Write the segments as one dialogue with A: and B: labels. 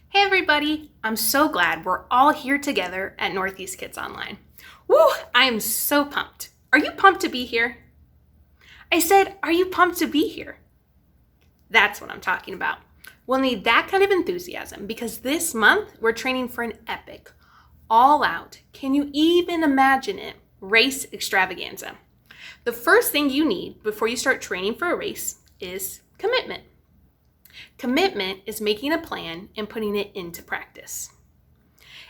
A: Hey everybody, I'm so glad we're all here together at Northeast Kids Online. Woo, I am so pumped. Are you pumped to be here? I said, are you pumped to be here? That's what I'm talking about. We'll need that kind of enthusiasm because this month we're training for an epic, all out, can you even imagine it, race extravaganza. The first thing you need before you start training for a race is commitment. Commitment is making a plan and putting it into practice.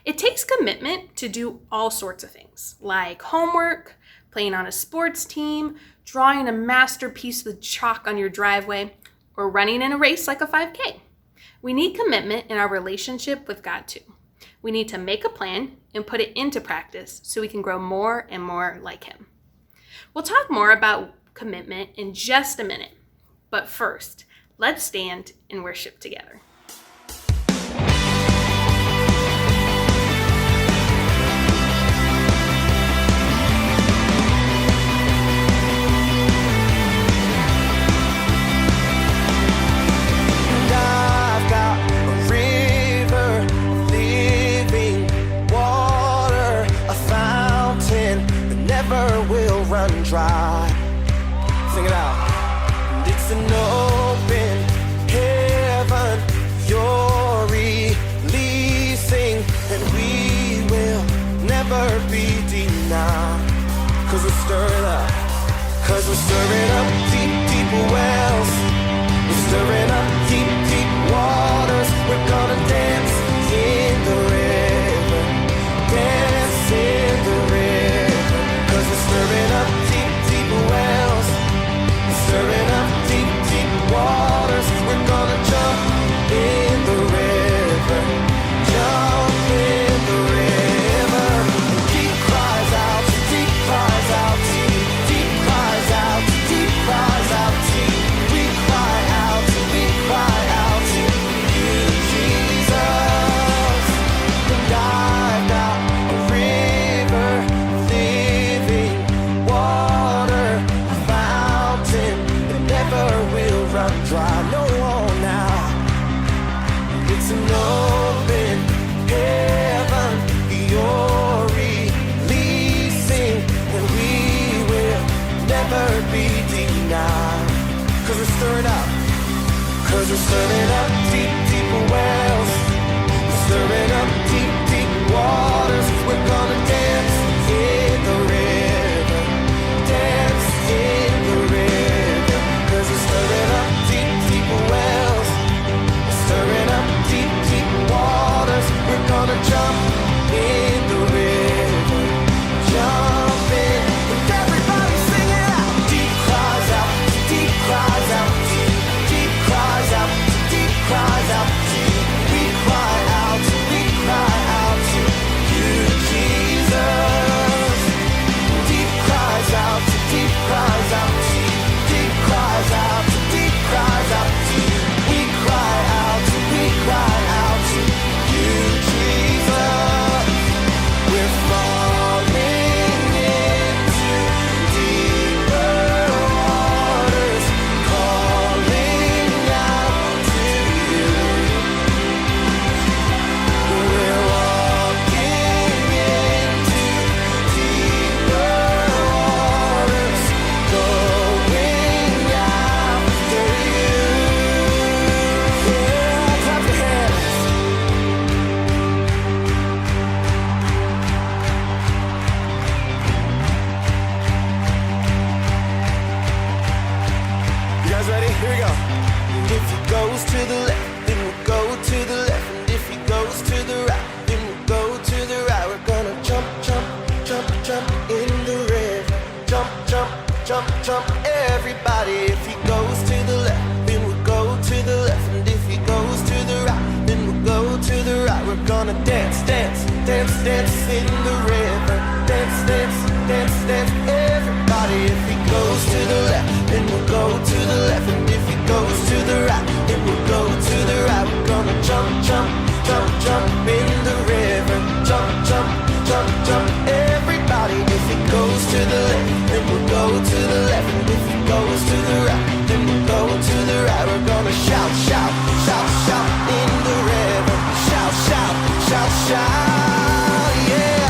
A: It takes commitment to do all sorts of things, like homework, playing on a sports team, drawing a masterpiece with chalk on your driveway, or running in a race like a 5K. We need commitment in our relationship with God too. We need to make a plan and put it into practice so we can grow more and more like Him. We'll talk more about commitment in just a minute, but first, let's stand and worship together.
B: Dry. Sing it out. It's an open heaven you're releasing, and we will never be denied. Cause we're stirring up. Cause we're stirring up deep, deep wells. We're stirring up deep, deep waters. We're gonna dance in the river. Dance in the river. Cause we're stirring up wells, stirring up deep, deep waters. We're gonna jump in the river, jump in the river. Deep cries out, deep cries out, deep cries out, deep cries out. We cry out to you, Jesus. And I've got a river of living water, will run dry, no now. It's an open heaven you're releasing, and we will never be denied. Cause we're stirring up, cause we're stirring up deep, deep wells. We're stirring up deep, deep waters. We're gonna dance in the river, dance in the river. Cause we're stirring up deep, deep wells. We're stirring up deep, deep waters. We're gonna jump in the river, jump in. And everybody sing it out. Deep cries out, deep cries out, deep cries out, deep cries out. We cry out to you, Jesus. Deep cries out, deep cries out. Deep cries out to you. We cry out to you, Jesus. We're falling into deeper waters, calling out to you. We're walking into deeper waters, going after you. Yeah, clap your hands. You guys ready? Here we go. And if he goes to the left, then we'll go to the left. And if he goes to the right, then we'll go to the right. We're gonna jump, jump, jump, jump in the river. Jump, jump, jump, jump, everybody. If he goes to the left, then we'll go to the left. we're gonna dance, dance, dance, dance in the river. Dance, dance, dance, dance, everybody. If he goes to the left, then we'll go to the left. And if he goes to the right, then we'll go to the right. We're gonna jump, jump, jump, jump in the river. Jump, jump, jump, jump, everybody. If he goes to the left, then we'll go to the left. And if he goes to the right, then we'll go to the right. We're gonna shout, shout, shout, shout in the river. Shout, shout, shout, shout, yeah.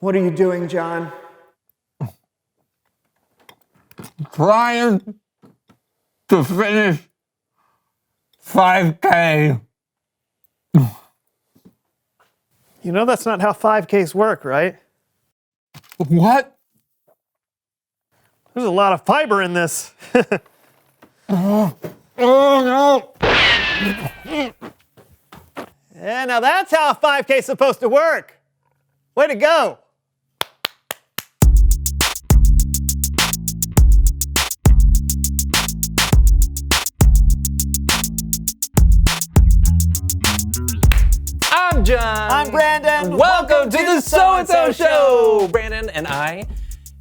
C: What are you doing, John?
D: Trying to finish 5K.
C: You know that's not how 5Ks work, right?
D: What?
C: There's a lot of fiber in this.
D: Oh no!
C: Yeah, now that's how a 5K is supposed to work. Way to go.
E: I'm John.
C: I'm Brandon.
E: Welcome to the So-and-So Show. Brandon and I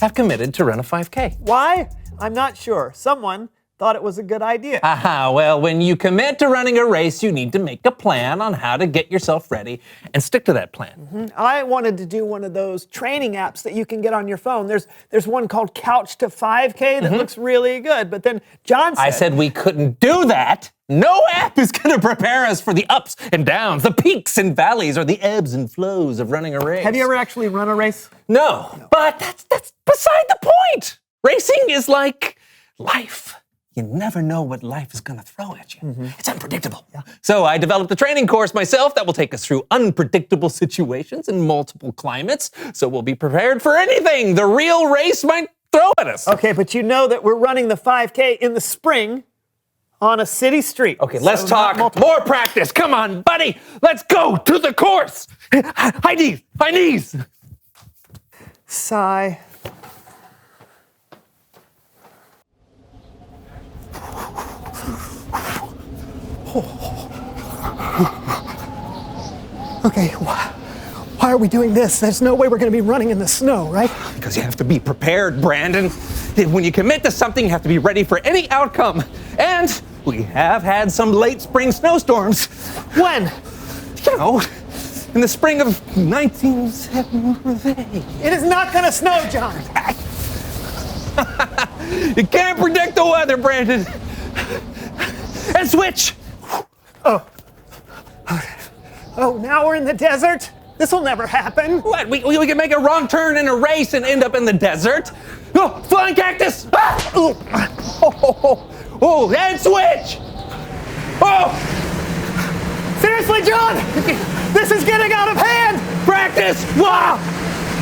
E: have committed to run a 5K.
C: Why? I'm not sure. Someone thought it was a good idea.
E: Aha, well, when you commit to running a race, you need to make a plan on how to get yourself ready and stick to that plan.
C: I wanted to do one of those training apps that you can get on your phone. There's one called Couch to 5K that looks really good. But then John said...
E: I said we couldn't do that. No app is going to prepare us for the ups and downs, the peaks and valleys, or the ebbs and flows of running a race.
C: Have you ever actually run a race?
E: No, but that's beside the point. Racing is like life. You never know what life is going to throw at you. It's unpredictable. So I developed a training course myself that will take us through unpredictable situations in multiple climates, so we'll be prepared for anything the real race might throw at us.
C: Okay, but you know that we're running the 5K in the spring on a city street.
E: Okay, let's
C: So
E: talk.
C: not
E: More practice. Come on, buddy. Let's go to the course. High knees. High knees.
C: Sigh. Okay, why are we doing this? There's no way we're going to be running in the snow, right?
E: Because you have to be prepared, Brandon. When you commit to something, you have to be ready for any outcome. And we have had some late spring snowstorms.
C: When?
E: You know, in the spring of 1978.
C: It is not going to snow, John.
E: You can't predict the weather, Brandon. And switch.
C: Oh. Oh, now we're in the desert? This will never happen.
E: What? We can make a wrong turn in a race and end up in the desert? Oh, flying cactus! Ah! Oh, and switch! Oh!
C: Seriously, John! This is getting out of hand!
E: Practice! Wow!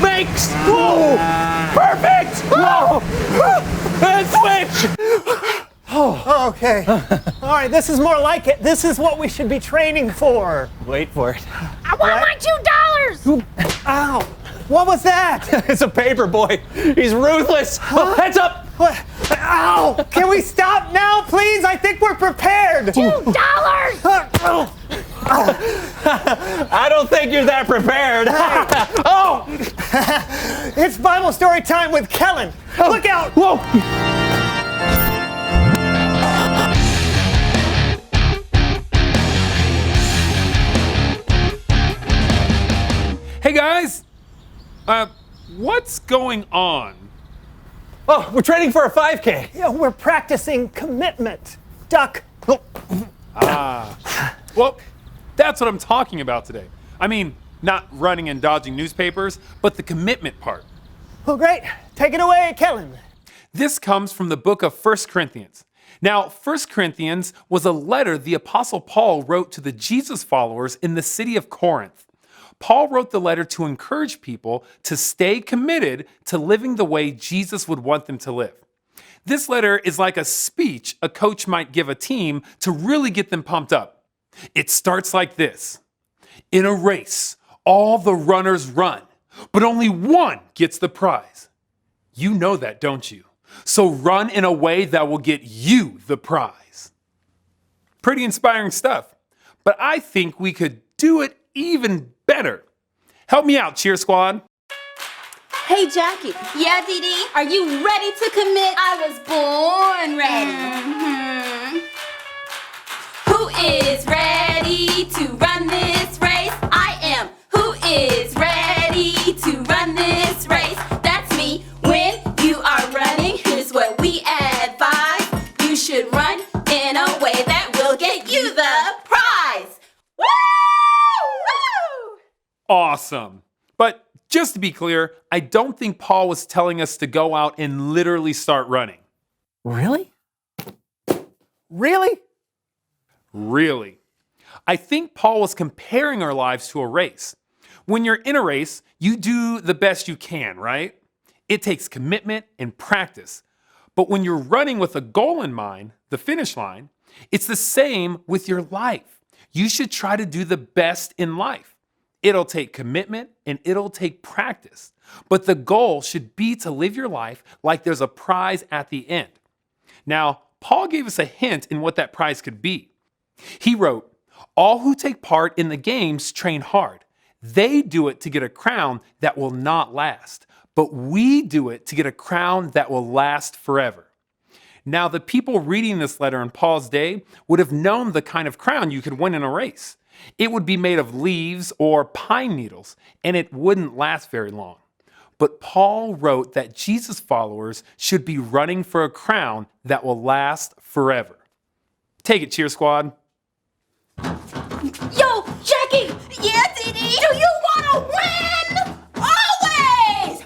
E: Makes! Whoa! Perfect! Whoa! And switch!
C: Okay. All right, this is more like it. This is what we should be training for.
E: Wait for it.
F: I want my $2!
C: Ow! What was that?
E: It's a paper boy. He's ruthless. Oh, heads up!
C: What? Ow! Can we stop now, please? I think we're prepared.
F: $2!
E: I don't think you're that prepared. Oh!
C: It's Bible story time with Kellen. Look out!
E: Whoa!
G: Hey guys, what's going on?
E: Oh, we're training for a 5K.
C: Yeah, we're practicing commitment. Duck.
G: Well, that's what I'm talking about today. I mean, not running and dodging newspapers, but the commitment part.
C: Well, great. Take it away, Kellen.
G: This comes from the book of 1 Corinthians. Now, 1 Corinthians was a letter the Apostle Paul wrote to the Jesus followers in the city of Corinth. Paul wrote the letter to encourage people to stay committed to living the way Jesus would want them to live. This letter is like a speech a coach might give a team to really get them pumped up. It starts like this. In a race, all the runners run, but only one gets the prize. You know that, don't you? So run in a way that will get you the prize. Pretty inspiring stuff, but I think we could do it even better. Help me out, cheer squad.
H: Hey, Jackie.
F: Yeah, Dee Dee?
H: Are you ready to commit?
F: I was born ready.
H: Who is ready to run this race? I am. Who is ready to run this race? That's me. When you are running, here's what we advise. You should run in a way that will get you the prize. Woo! Woo!
G: Awesome. But just to be clear, I don't think Paul was telling us to go out and literally start running.
E: Really?
C: Really?
G: Really. I think Paul was comparing our lives to a race. When you're in a race, you do the best you can, right? It takes commitment and practice. But when you're running with a goal in mind, the finish line, it's the same with your life. You should try to do the best in life. It'll take commitment and it'll take practice. But the goal should be to live your life like there's a prize at the end. Now, Paul gave us a hint in what that prize could be. He wrote, "All who take part in the games train hard. They do it to get a crown that will not last, but we do it to get a crown that will last forever." Now, the people reading this letter in Paul's day would have known the kind of crown you could win in a race. It would be made of leaves or pine needles, and it wouldn't last very long. But Paul wrote that Jesus followers should be running for a crown that will last forever. Take it, cheer squad.
H: Yo, Jackie! Yeah, Dee Dee? Do you want to win? Always!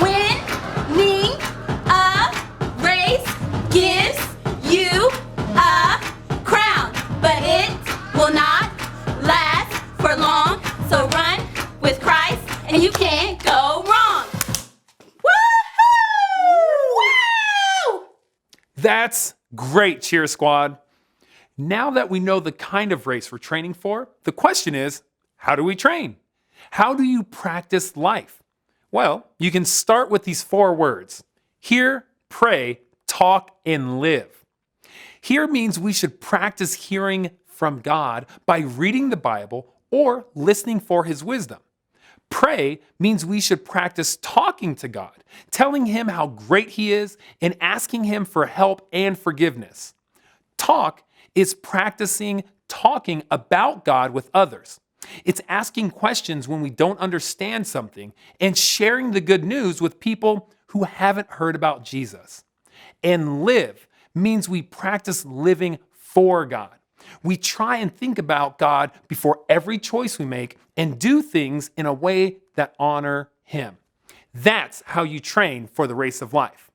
H: Winning a race gives you a crown, but it will not last for long. So run with Christ and you can't go wrong. Woohoo! Woo!
G: That's great, cheer squad. Now that we know the kind of race we're training for, the question is, how do we train? How do you practice life? Well, you can start with these 4 words: hear, pray, talk, and live. Hear means we should practice hearing from God by reading the Bible or listening for His wisdom. Pray means we should practice talking to God, telling Him how great He is, and asking Him for help and forgiveness. Talk is practicing talking about God with others. It's asking questions when we don't understand something and sharing the good news with people who haven't heard about Jesus. And live means we practice living for God. We try and think about God before every choice we make and do things in a way that honor Him. That's how you train for the race of life.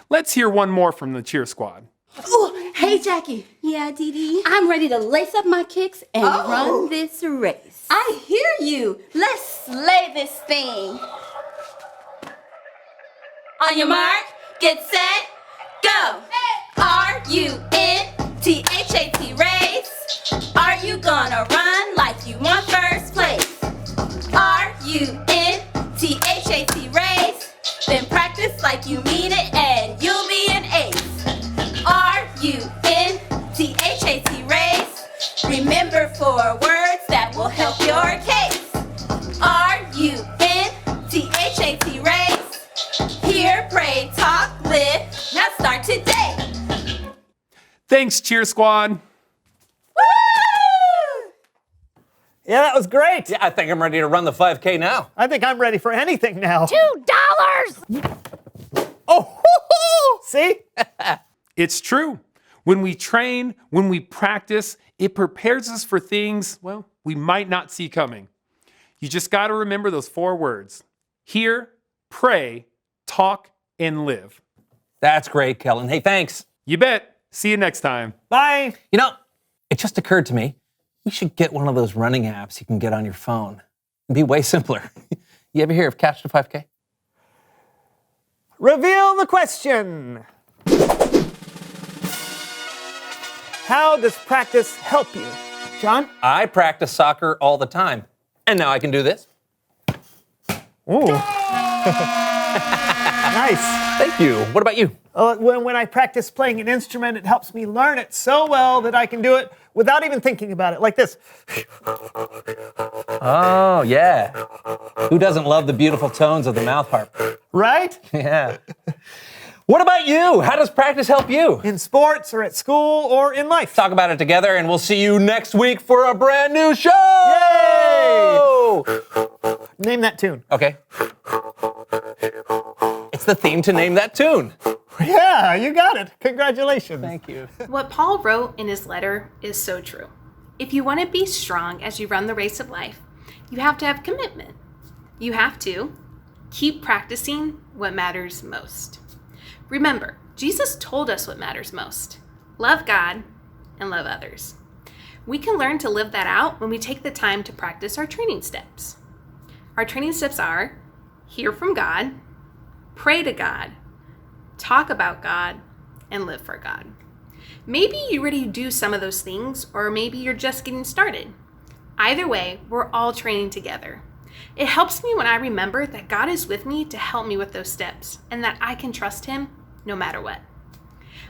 G: Let's hear one more from the cheer squad.
H: Ooh, hey Jackie.
F: Yeah, Dee Dee.
H: I'm ready to lace up my kicks and run this race.
F: I hear you. Let's slay this thing.
H: On your mark, get set, go. R-U-N-T-H-A-T race. Are you gonna run like you want first place? R-U-N-T-H-A-T race. Then practice like you mean it and you'll be an ace. R-U-N-T-H-A-T race. Remember 4 words that will help your case. R-U-N-T-H-A-T race. Hear, pray, talk, live. Now start today.
G: Thanks, cheer squad.
H: Woo!
C: Yeah, that was great.
E: Yeah, I think I'm ready to run the 5K now.
C: I think I'm ready for anything now.
F: $2.
C: Oh, see?
G: It's true. When we train, when we practice, it prepares us for things, well, we might not see coming. You just got to remember those 4 words. Hear, pray, talk, and live.
E: That's great, Kellen. Hey, thanks.
G: You bet. See you next time.
C: Bye.
E: You know, it just occurred to me, we should get one of those running apps you can get on your phone. It'd be way simpler. You ever hear of Catch the 5K?
C: Reveal the question. How does practice help you? John?
E: I practice soccer all the time. And now I can do this.
C: Ooh. Nice.
E: Thank you. What about you?
C: When I practice playing an instrument, it helps me learn it so well that I can do it without even thinking about it, like this.
E: Oh, yeah. Who doesn't love the beautiful tones of the mouth harp?
C: Right?
E: Yeah. What about you? How does practice help you?
C: In sports or at school or in life.
E: Talk about it together, and we'll see you next week for a brand new show!
C: Yay! Name that tune.
E: Okay. It's the theme to Name That Tune.
C: Yeah, you got it. Congratulations.
E: Thank you.
A: What Paul wrote in his letter is so true. If you want to be strong as you run the race of life, you have to have commitment. You have to keep practicing what matters most. Remember, Jesus told us what matters most. Love God and love others. We can learn to live that out when we take the time to practice our training steps. Our training steps are hear from God, pray to God, talk about God, and live for God. Maybe you already do some of those things, or maybe you're just getting started. Either way, we're all training together. It helps me when I remember that God is with me to help me with those steps, and that I can trust Him no matter what.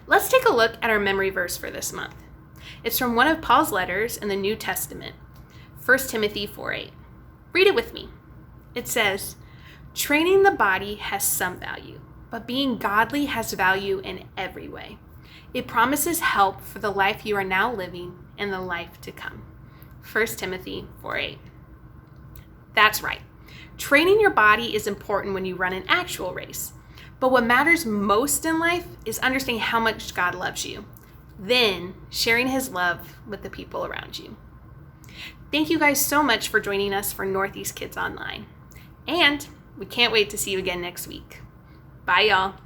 A: Let's take a look at our memory verse for this month. It's from one of Paul's letters in the New Testament, 1 Timothy 4:8. Read it with me. It says, "Training the body has some value, but being godly has value in every way. It promises help for the life you are now living and the life to come." 1 Timothy 4:8. That's right. Training your body is important when you run an actual race. But what matters most in life is understanding how much God loves you, then sharing His love with the people around you. Thank you guys so much for joining us for Northeast Kids Online. And we can't wait to see you again next week. Bye, y'all.